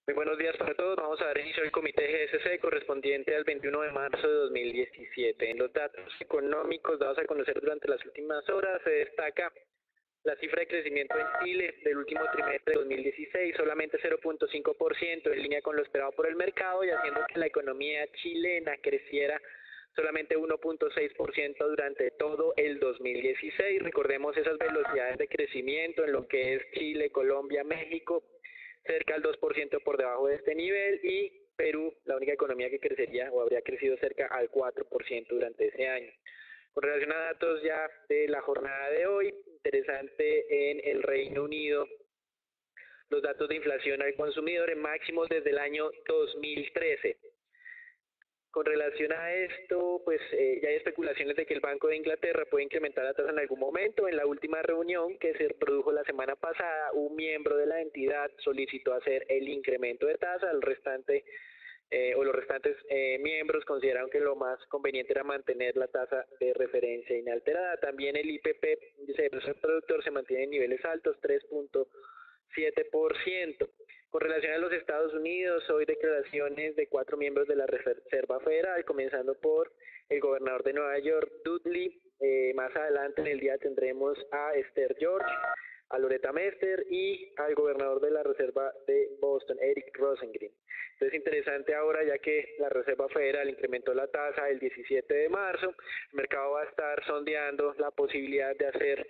Muy buenos días para todos. Vamos a dar inicio al comité GSC correspondiente al 21 de marzo de 2017. En los datos económicos dados a conocer durante las últimas horas se destaca la cifra de crecimiento en Chile del último trimestre de 2016, solamente 0.5%, en línea con lo esperado por el mercado y haciendo que la economía chilena creciera solamente 1.6% durante todo el 2016. Recordemos esas velocidades de crecimiento en lo que es Chile, Colombia, México, cerca del 2% por debajo de este nivel, y Perú, la única economía que crecería o habría crecido cerca al 4% durante ese año. Con relación a datos ya de la jornada de hoy, interesante en el Reino Unido, los datos de inflación al consumidor en máximos desde el año 2013. Con relación a esto, pues ya hay especulaciones de que el Banco de Inglaterra puede incrementar la tasa en algún momento. En la última reunión que se produjo la semana pasada, un miembro de la entidad solicitó hacer el incremento de tasa. El restante los restantes miembros consideraron que lo más conveniente era mantener la tasa de referencia inalterada. También el IPP, índice de precios al productor, se mantiene en niveles altos, 3.7%. Con relación a los Estados Unidos, hoy declaraciones de 4 miembros de la Reserva Federal, comenzando por el gobernador de Nueva York, Dudley. Más adelante en el día tendremos a Esther George, a Loretta Mester y al gobernador de la Reserva de Boston, Eric Rosengren. Entonces, interesante ahora, ya que la Reserva Federal incrementó la tasa el 17 de marzo, el mercado va a estar sondeando la posibilidad de hacer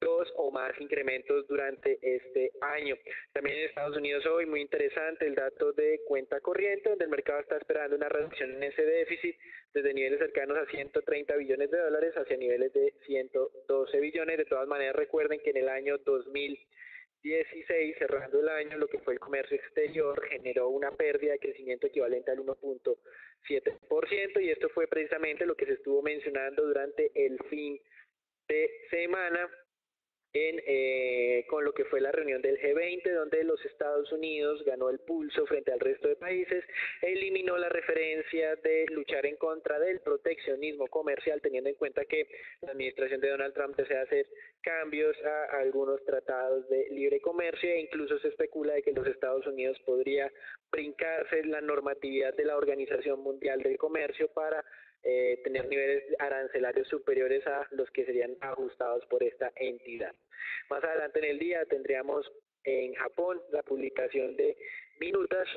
2 o más incrementos durante este año. También en Estados Unidos hoy, muy interesante, el dato de cuenta corriente, donde el mercado está esperando una reducción en ese déficit desde niveles cercanos a 130 billones de dólares hacia niveles de 112 billones. De todas maneras, recuerden que en el año 2016, cerrando el año, lo que fue el comercio exterior generó una pérdida de crecimiento equivalente al 1.7%, y esto fue precisamente lo que se estuvo mencionando durante el fin de semana con lo que fue la reunión del G20, donde los Estados Unidos ganó el pulso frente al resto de países, eliminó la referencia de luchar en contra del proteccionismo comercial, teniendo en cuenta que la administración de Donald Trump desea hacer cambios a algunos tratados de libre comercio, e incluso se especula de que los Estados Unidos podría brincarse la normatividad de la Organización Mundial del Comercio para tener niveles arancelarios superiores a los que serían ajustados por esta entidad. Más adelante en el día tendríamos en Japón la publicación de minutas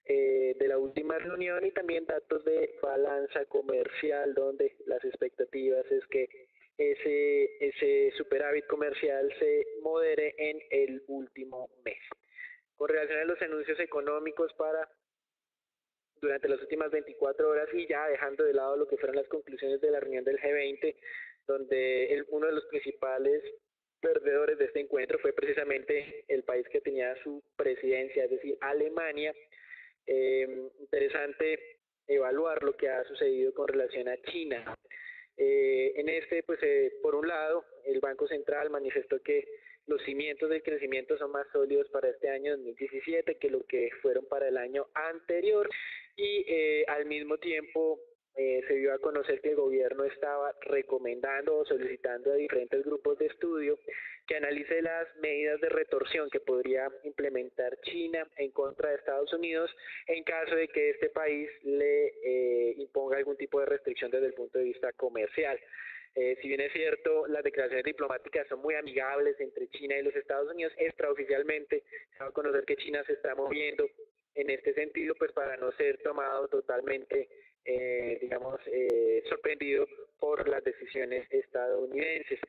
de la última reunión y también datos de balanza comercial, donde las expectativas es que ese superávit comercial se modere en el último mes. Con relación a los anuncios económicos para durante las últimas 24 horas, y ya dejando de lado lo que fueron las conclusiones de la reunión del G20, donde uno de los principales perdedores de este encuentro fue precisamente el país que tenía su presidencia, es decir, Alemania. Interesante evaluar lo que ha sucedido con relación a China. En este, pues por un lado, el Banco Central manifestó que los cimientos del crecimiento son más sólidos para este año 2017 que lo que fueron para el año anterior, y al mismo tiempo se dio a conocer que el gobierno estaba recomendando o solicitando a diferentes grupos de estudio que analice las medidas de retorsión que podría implementar China en contra de Estados Unidos en caso de que este país le imponga algún tipo de restricción desde el punto de vista comercial. Si bien es cierto, las declaraciones diplomáticas son muy amigables entre China y los Estados Unidos, extraoficialmente se va a conocer que China se está moviendo en este sentido, pues para no ser tomado totalmente, sorprendido por las decisiones estadounidenses.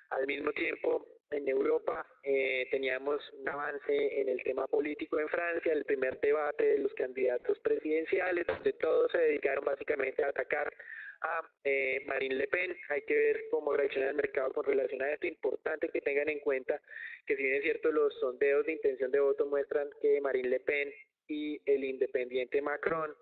Al mismo tiempo, en Europa teníamos un avance en el tema político en Francia, el primer debate de los candidatos presidenciales, donde todos se dedicaron básicamente a atacar a Marine Le Pen. Hay que ver cómo reacciona el mercado con relación a esto. Importante que tengan en cuenta que, si bien es cierto, los sondeos de intención de voto muestran que Marine Le Pen y el independiente Macron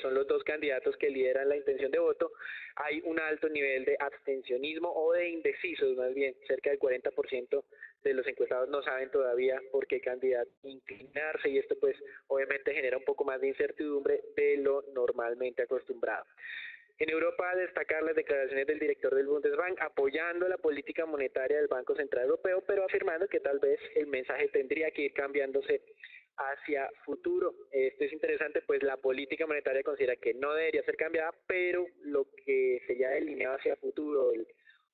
son los dos candidatos que lideran la intención de voto, hay un alto nivel de abstencionismo o de indecisos, más bien, cerca del 40% de los encuestados no saben todavía por qué candidato inclinarse, y esto pues obviamente genera un poco más de incertidumbre de lo normalmente acostumbrado. En Europa, destacar las declaraciones del director del Bundesbank apoyando la política monetaria del Banco Central Europeo, pero afirmando que tal vez el mensaje tendría que ir cambiándose hacia futuro. Esto es interesante, pues la política monetaria considera que no debería ser cambiada, pero lo que sería delineado hacia futuro,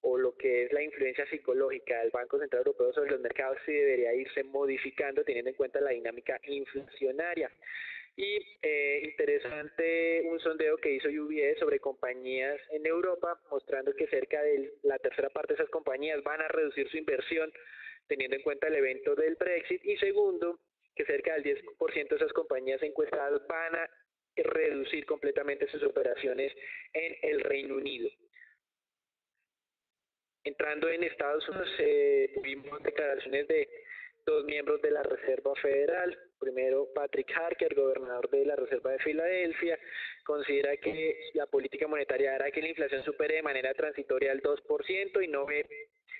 o lo que es la influencia psicológica del Banco Central Europeo sobre los mercados, sí debería irse modificando teniendo en cuenta la dinámica inflacionaria. Y interesante un sondeo que hizo UBS sobre compañías en Europa, mostrando que cerca de la tercera parte de esas compañías van a reducir su inversión teniendo en cuenta el evento del Brexit, y segundo, que cerca del 10% de esas compañías encuestadas van a reducir completamente sus operaciones en el Reino Unido. Entrando en Estados Unidos, tuvimos declaraciones de dos miembros de la Reserva Federal. Primero, Patrick Harker, gobernador de la Reserva de Filadelfia, considera que la política monetaria hará que la inflación supere de manera transitoria el 2% y no ve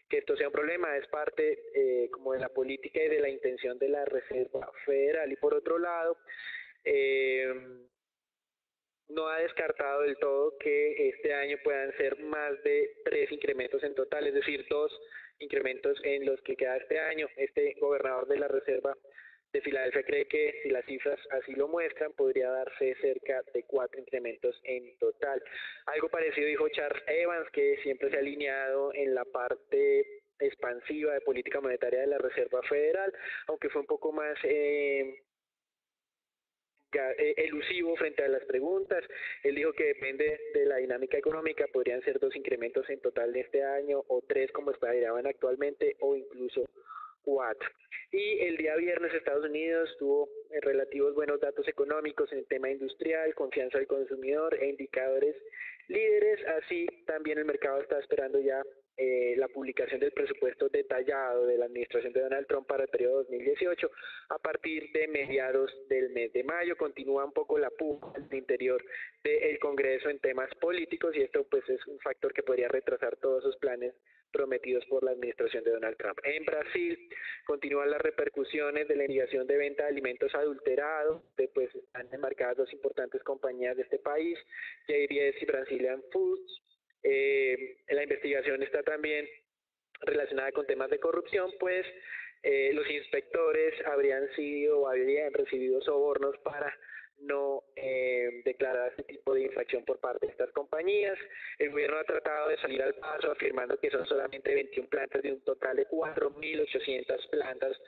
que esto sea un problema, es parte como de la política y de la intención de la Reserva Federal. Y por otro lado, no ha descartado del todo que este año puedan ser más de 3 incrementos en total, es decir, 2 incrementos en los que queda este año. Este gobernador de la Reserva de Filadelfia cree que si las cifras así lo muestran, podría darse cerca de 4 incrementos en total. Algo parecido dijo Charles Evans, que siempre se ha alineado en la parte expansiva de política monetaria de la Reserva Federal, aunque fue un poco más elusivo frente a las preguntas. Él dijo que depende de la dinámica económica, podrían ser 2 incrementos en total de este año, o 3 como esperaban actualmente, o incluso 4. Y el día viernes Estados Unidos tuvo relativos buenos datos económicos en el tema industrial, confianza del consumidor e indicadores líderes. Así también el mercado está esperando ya la publicación del presupuesto detallado de la administración de Donald Trump para el periodo 2018 a partir de mediados del mes de mayo. Continúa un poco la puja al interior del Congreso en temas políticos, y esto pues es un factor que podría retrasar todos esos planes prometidos por la administración de Donald Trump. En Brasil continúan las repercusiones de la inhibición de venta de alimentos adulterados, pues están enmarcadas dos importantes compañías de este país, JBS y Brazilian Foods. La investigación está también relacionada con temas de corrupción, pues los inspectores habrían recibido sobornos para no declarar este tipo de infracción por parte de estas compañías. El gobierno ha tratado de salir al paso afirmando que son solamente 21 plantas de un total de 4.800 plantas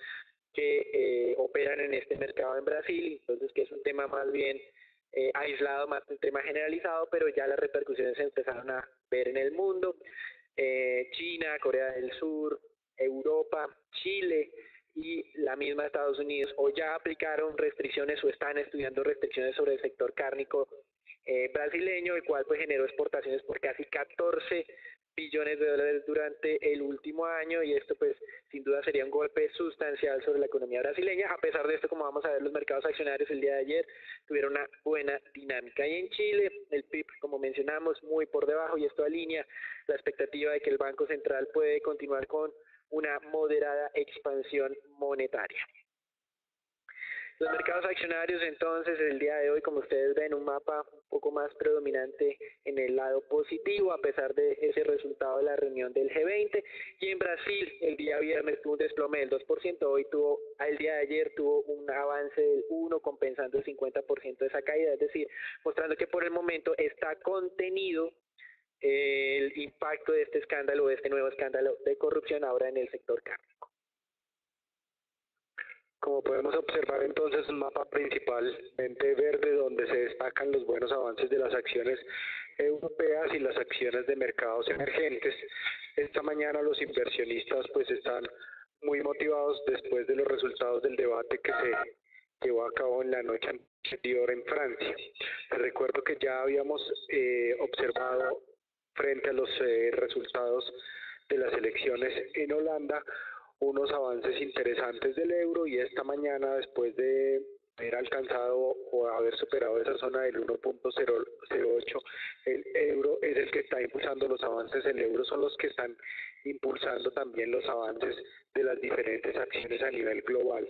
que operan en este mercado en Brasil, entonces que es un tema más bien aislado, más que un tema generalizado, pero ya las repercusiones se empezaron a ver en el mundo. China, Corea del Sur, Europa, Chile y la misma Estados Unidos o ya aplicaron restricciones o están estudiando restricciones sobre el sector cárnico brasileño, el cual pues generó exportaciones por casi 14 billones de dólares durante el último año, y esto pues sin duda sería un golpe sustancial sobre la economía brasileña. A pesar de esto, como vamos a ver, los mercados accionarios el día de ayer tuvieron una buena dinámica. Y en Chile el PIB, como mencionamos, muy por debajo, y esto alinea la expectativa de que el Banco Central puede continuar con una moderada expansión monetaria. Los mercados accionarios entonces el día de hoy, como ustedes ven, un mapa un poco más predominante en el lado positivo a pesar de ese resultado de la reunión del G20. Y en Brasil el día viernes tuvo un desplome del 2%, hoy el día de ayer tuvo un avance del 1%, compensando el 50% de esa caída, es decir, mostrando que por el momento está contenido el impacto de este escándalo, de este nuevo escándalo de corrupción ahora en el sector cárnico. Como podemos observar entonces un mapa principalmente verde donde se destacan los buenos avances de las acciones europeas y las acciones de mercados emergentes. Esta mañana los inversionistas pues están muy motivados después de los resultados del debate que se llevó a cabo en la noche anterior en Francia. Les recuerdo que ya habíamos observado frente a los resultados de las elecciones en Holanda unos avances interesantes del euro, y esta mañana, después de haber alcanzado o haber superado esa zona del 1.08, el euro es el que está impulsando los avances. El euro son los que están impulsando también los avances de las diferentes acciones a nivel global.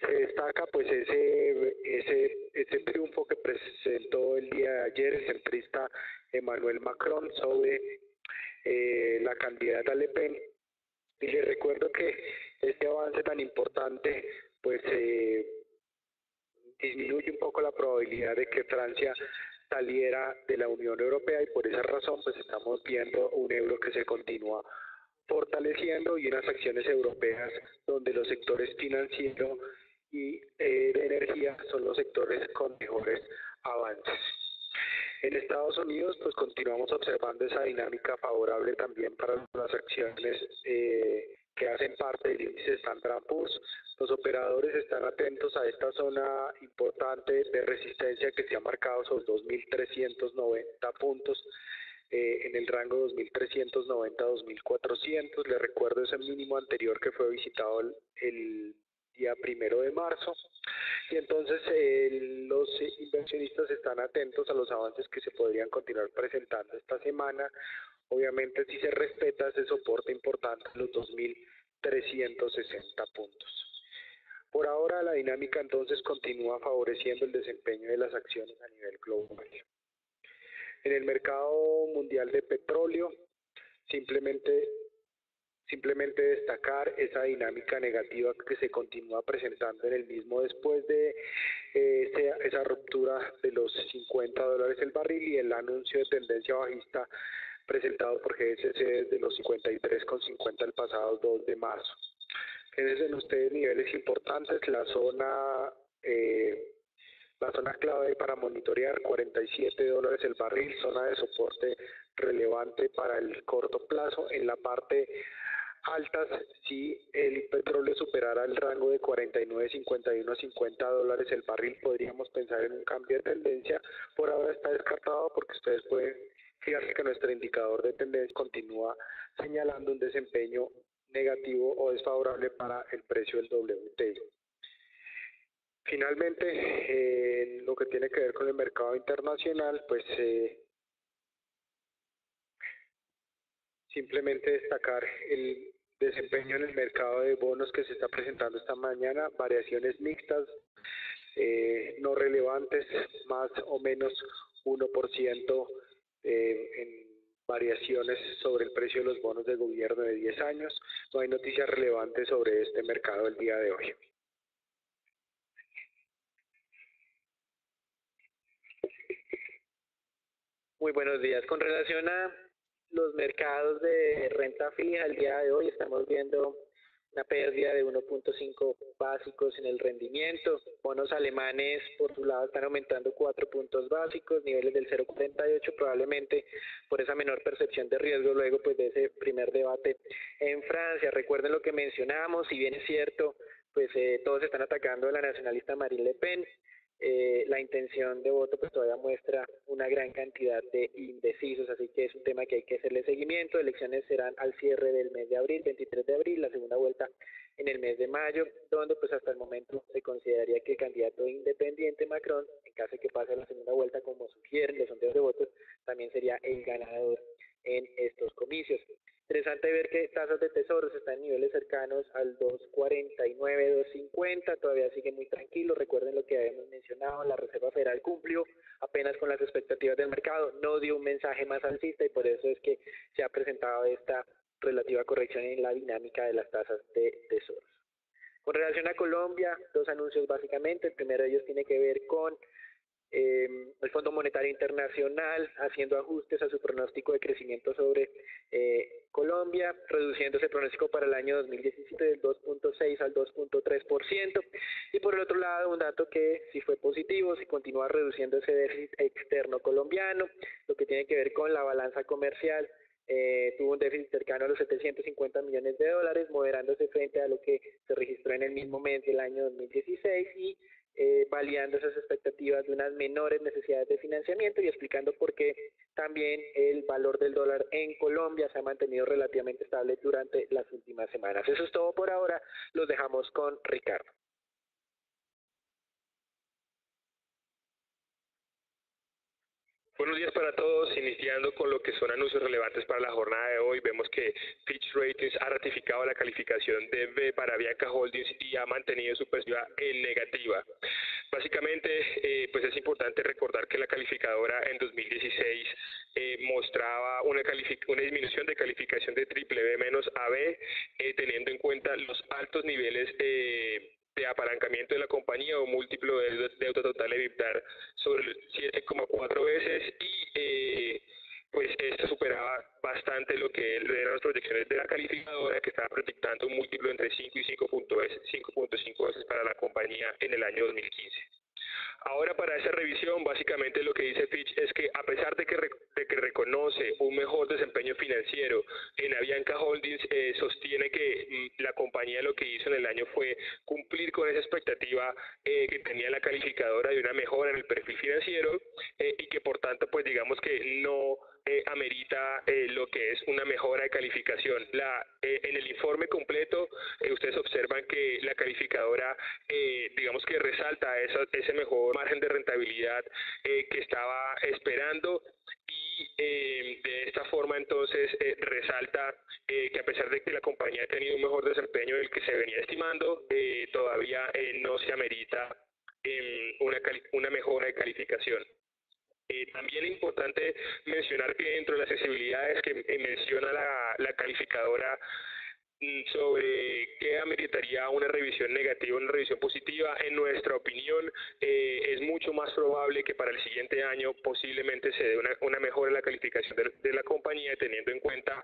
Se destaca pues ese triunfo que presentó el día de ayer el centrista Emmanuel Macron sobre la candidata Le Pen. Y les recuerdo que este avance tan importante pues disminuye un poco la probabilidad de que Francia saliera de la Unión Europea y por esa razón pues estamos viendo un euro que se continúa fortaleciendo y unas acciones europeas donde los sectores financiero y de energía son los sectores con mejores avances. En Estados Unidos, pues continuamos observando esa dinámica favorable también para las acciones que hacen parte del índice Standard & Poor's. Los operadores están atentos a esta zona importante de resistencia que se ha marcado sobre 2.390 puntos. En el rango 2.390-2.400. Les recuerdo ese mínimo anterior que fue visitado el día 1 de marzo. Y entonces los inversionistas están atentos a los avances que se podrían continuar presentando esta semana. Obviamente si se respeta ese soporte importante, los 2.360 puntos. Por ahora la dinámica entonces continúa favoreciendo el desempeño de las acciones a nivel global. En el mercado mundial de petróleo, simplemente destacar esa dinámica negativa que se continúa presentando en el mismo después de esa ruptura de los $50 el barril y el anuncio de tendencia bajista presentado por GSC desde los 53,50 el pasado 2 de marzo. Fíjense ustedes niveles importantes, la zona clave para monitorear, $47 el barril, zona de soporte relevante para el corto plazo. En la parte altas, si el petróleo superara el rango de 49.51 a $50 el barril, podríamos pensar en un cambio de tendencia. Por ahora está descartado porque ustedes pueden fijarse que nuestro indicador de tendencia continúa señalando un desempeño negativo o desfavorable para el precio del WTI. Finalmente, en lo que tiene que ver con el mercado internacional, pues simplemente destacar el desempeño en el mercado de bonos que se está presentando esta mañana, variaciones mixtas, no relevantes, más o menos 1% en variaciones sobre el precio de los bonos de gobierno de 10 años. No hay noticias relevantes sobre este mercado el día de hoy. Muy buenos días. Con relación a los mercados de renta fija, el día de hoy estamos viendo una pérdida de 1.5 básicos en el rendimiento. Bonos alemanes, por su lado, están aumentando 4 puntos básicos, niveles del 0.48, probablemente por esa menor percepción de riesgo luego pues de ese primer debate en Francia. Recuerden lo que mencionamos, si bien es cierto, pues todos están atacando a la nacionalista Marine Le Pen. La intención de voto pues todavía muestra una gran cantidad de indecisos, así que es un tema que hay que hacerle seguimiento. Elecciones serán al cierre del mes de abril, 23 de abril, la segunda vuelta en el mes de mayo, donde pues hasta el momento se consideraría que el candidato independiente Macron, en caso de que pase la segunda vuelta como sugieren los sondeos de votos, también sería el ganador en estos comicios. Interesante ver que tasas de tesoros están en niveles cercanos al 2.49, 2.50, todavía sigue muy tranquilo. Recuerden lo que habíamos mencionado, la Reserva Federal cumplió apenas con las expectativas del mercado, no dio un mensaje más alcista y por eso es que se ha presentado esta relativa corrección en la dinámica de las tasas de tesoros. Con relación a Colombia, dos anuncios básicamente. El primero de ellos tiene que ver con el Fondo Monetario Internacional haciendo ajustes a su pronóstico de crecimiento sobre Colombia, reduciendo ese pronóstico para el año 2017 del 2.6 al 2.3%, y por el otro lado un dato que sí fue positivo, se continúa reduciendo ese déficit externo colombiano, lo que tiene que ver con la balanza comercial. Tuvo un déficit cercano a los 750 millones de dólares, moderándose frente a lo que se registró en el mismo mes del año 2016 y validando esas expectativas de unas menores necesidades de financiamiento y explicando por qué también el valor del dólar en Colombia se ha mantenido relativamente estable durante las últimas semanas. Eso es todo por ahora, los dejamos con Ricardo. Buenos días para todos, iniciando con lo que son anuncios relevantes para la jornada de hoy. Vemos que Fitch Ratings ha ratificado la calificación de B para Bianca Holdings y ha mantenido su perspectiva en negativa. Básicamente, pues es importante recordar que la calificadora en 2016 mostraba una disminución de calificación de triple B menos a B, teniendo en cuenta los altos niveles de apalancamiento de la compañía o múltiplo de deuda total EBITDA sobre 7,4 veces y pues esto superaba bastante lo que eran las proyecciones de la calificadora, que estaba proyectando un múltiplo entre 5 y 5.5 veces para la compañía en el año 2015. Ahora, para esa revisión, básicamente lo que dice Fitch es que a pesar de que reconoce un mejor desempeño financiero en Avianca Holdings, sostiene que la compañía lo que hizo en el año fue cumplir con esa expectativa que tenía la calificadora de una mejora en el perfil financiero y que por tanto, pues digamos que no amerita lo que es una mejora de calificación. En el informe completo ustedes observan que la calificadora digamos que resalta ese mejor margen de rentabilidad que estaba esperando y de esta forma entonces resalta que a pesar de que la compañía ha tenido un mejor desempeño del que se venía estimando, todavía no se amerita una mejora de calificación. También es importante mencionar que dentro de las sensibilidades que menciona la calificadora sobre qué ameritaría una revisión negativa o una revisión positiva, en nuestra opinión es mucho más probable que para el siguiente año posiblemente se dé una mejora en la calificación de la compañía, teniendo en cuenta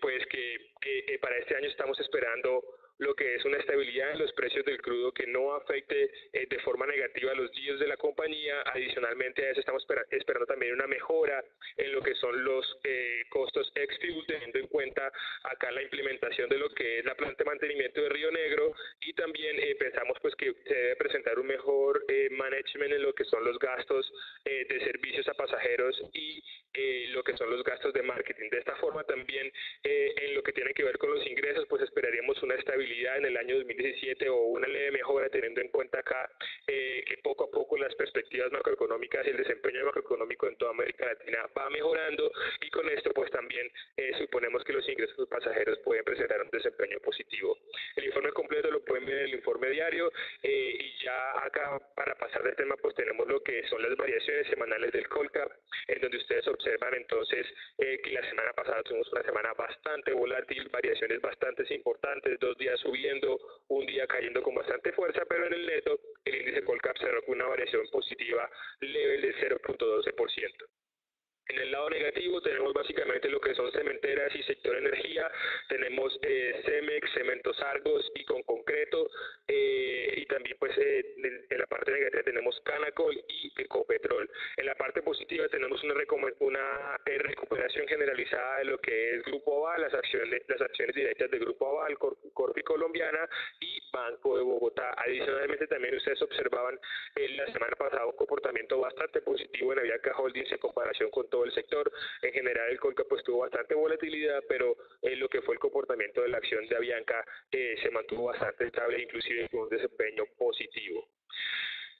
pues que para este año estamos esperando lo que es una estabilidad en los precios del crudo que no afecte de forma negativa los yields de la compañía. Adicionalmente a eso estamos esperando también una mejora en lo que son los costos ex-fuel, teniendo en cuenta acá la implementación de lo que es la planta de mantenimiento de Río Negro, y también pensamos pues que se debe presentar un mejor management en lo que son los gastos de servicios a pasajeros y lo que son los gastos de marketing. De esta forma también en lo que tiene que ver con los ingresos, pues esperaríamos una estabilidad en el año 2017 o una leve mejora, teniendo en cuenta acá que poco a poco las perspectivas macroeconómicas y el desempeño macroeconómico en toda América Latina va mejorando, y con esto pues también suponemos que los ingresos de pasajeros pueden presentar un desempeño positivo. El informe completo lo pueden ver en el informe diario y ya acá para pasar del tema pues tenemos lo que son las variaciones semanales del Colcap, en donde ustedes observan entonces que la semana pasada tuvimos una semana bastante volátil, variaciones bastante importantes, 2 días subiendo, un día cayendo con bastante fuerza, pero en el neto el índice Colcap cerró con una variación positiva leve del 0.12%. En el lado negativo tenemos básicamente lo que son cementeras y sector energía, tenemos Cemex, Cementos Argos y Concreto, y también pues en la parte negativa tenemos Canacol y Ecopetrol. En la parte positiva tenemos una recuperación generalizada de lo que es Grupo Aval, las acciones directas de Grupo Aval, Corfi Colombiana y Banco de Bogotá. Adicionalmente también ustedes observaban la semana pasada un comportamiento bastante positivo en Avianca Holdings en comparación con todo el sector. En general el Colcap pues tuvo bastante volatilidad, pero lo que fue el comportamiento de la acción de Avianca se mantuvo bastante estable, inclusive con un desempeño positivo.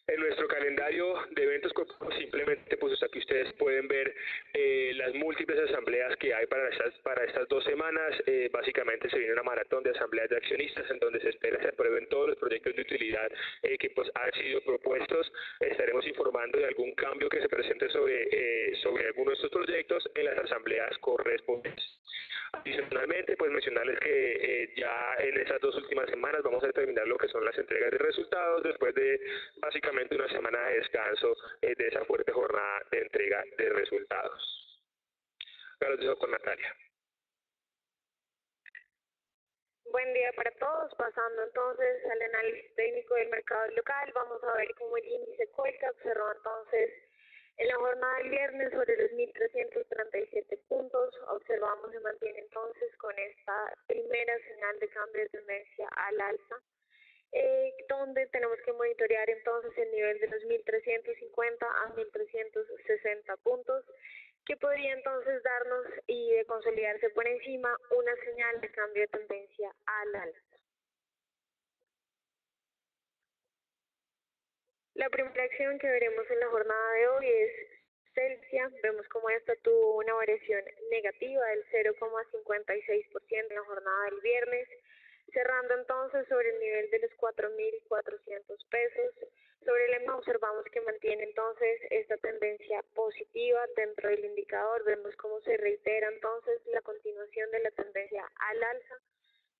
En nuestro calendario de eventos simplemente pues aquí ustedes pueden ver las múltiples asambleas que hay para estas 2 semanas. Básicamente se viene una maratón de asambleas de accionistas en donde se espera se aprueben todos los proyectos de utilidad que pues han sido propuestos. Estaremos informando de algún cambio que se presente sobre algunos de estos proyectos en las asambleas correspondientes. Adicionalmente, pues mencionarles que ya en estas 2 últimas semanas vamos a determinar lo que son las entregas de resultados después de básicamente una semana de descanso de esa fuerte jornada de entrega de resultados. Ahora los dejo con Natalia. Buen día para todos. Pasando entonces al análisis técnico del mercado local, vamos a ver cómo el índice Colcap cerró entonces en la jornada del viernes sobre los 1.337 puntos. Observamos se mantiene entonces con esta primera señal de cambio de tendencia al alza, donde tenemos que monitorear entonces el nivel de los 1.350 a 1.360 puntos, que podría entonces darnos y de consolidarse por encima una señal de cambio de tendencia al alza. La primera acción que veremos en la jornada de hoy es Celsia. Vemos como esta tuvo una variación negativa del 0,56% en la jornada del viernes, cerrando entonces sobre el nivel de los 4.400 pesos. Sobre el EMA observamos que mantiene entonces esta tendencia positiva dentro del indicador. Vemos cómo se reitera entonces la continuación de la tendencia al alza.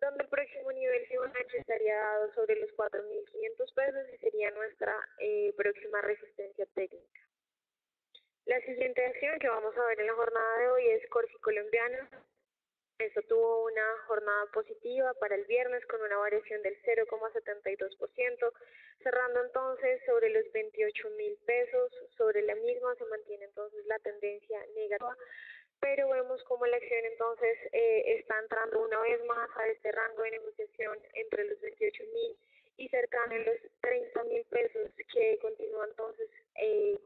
donde el próximo nivel Fibonacci estaría dado sobre los 4.500 pesos y sería nuestra próxima resistencia técnica. La siguiente acción que vamos a ver en la jornada de hoy es Corfi Colombiana. Esto tuvo una jornada positiva para el viernes con una variación del 0,72%, cerrando entonces sobre los 28.000 pesos. Sobre la misma se mantiene entonces la tendencia negativa, pero vemos como la acción entonces está entrando una vez más a este rango de negociación entre los 28.000 y cercano a los 30.000 pesos, que continúa entonces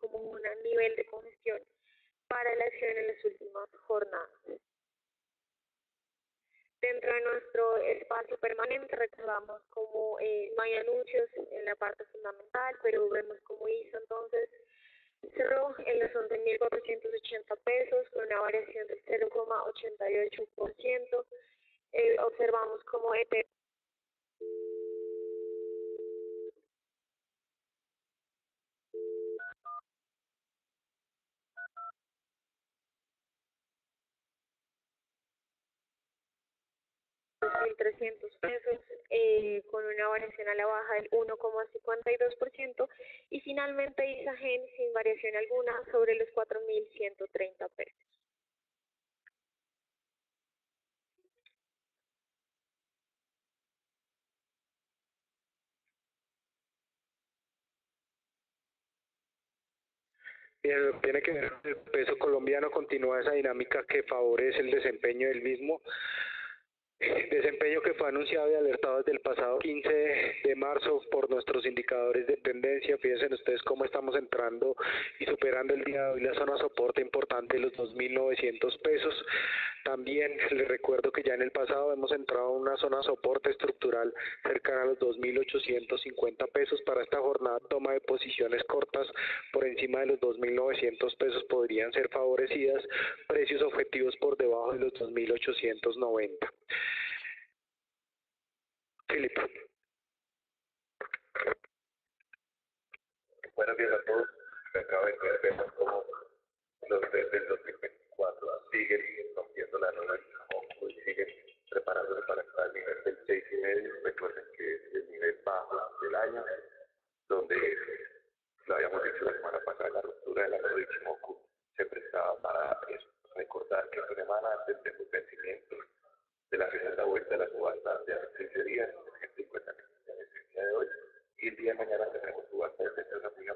como un nivel de congestión para la acción en las últimas jornadas. Dentro de nuestro espacio permanente recordamos como no hay anuncios en la parte fundamental, pero vemos cómo hizo entonces, cerró en los 11.480 pesos con una variación del 0,88%. Observamos como ET $2.300 con una variación a la baja del 1,52% y finalmente Isagen sin variación alguna sobre los 4.130 pesos. Bien, lo que tiene que ver con el peso colombiano, continúa esa dinámica que favorece el desempeño del mismo. Desempeño que fue anunciado y alertado desde el pasado 15 de marzo por nuestros indicadores de tendencia. Fíjense ustedes cómo estamos entrando y superando el día de hoy la zona soporte importante de los 2.900 pesos. También les recuerdo que ya en el pasado hemos entrado a una zona soporte estructural cercana a los 2.850 pesos. Para esta jornada, toma de posiciones cortas por encima de los 2.900 pesos podrían ser favorecidas. Precios objetivos por debajo de los 2.890. Filipe. Buenos días a todos. Acabo de ver temas como los del 2024 siguen rompiendo la nueva y siguen preparándose para entrar al nivel del 6,5. Recuerden que es el nivel bajo del año, donde lo habíamos dicho la semana pasada, la ruptura de la nueva Ichimoku se prestaba para eso. Recordar que esta semana antes de los vencimientos de la segunda vuelta de la subasta de hace 15 días, 150 millones el día de hoy, y el día de mañana tenemos subasta de precios a muy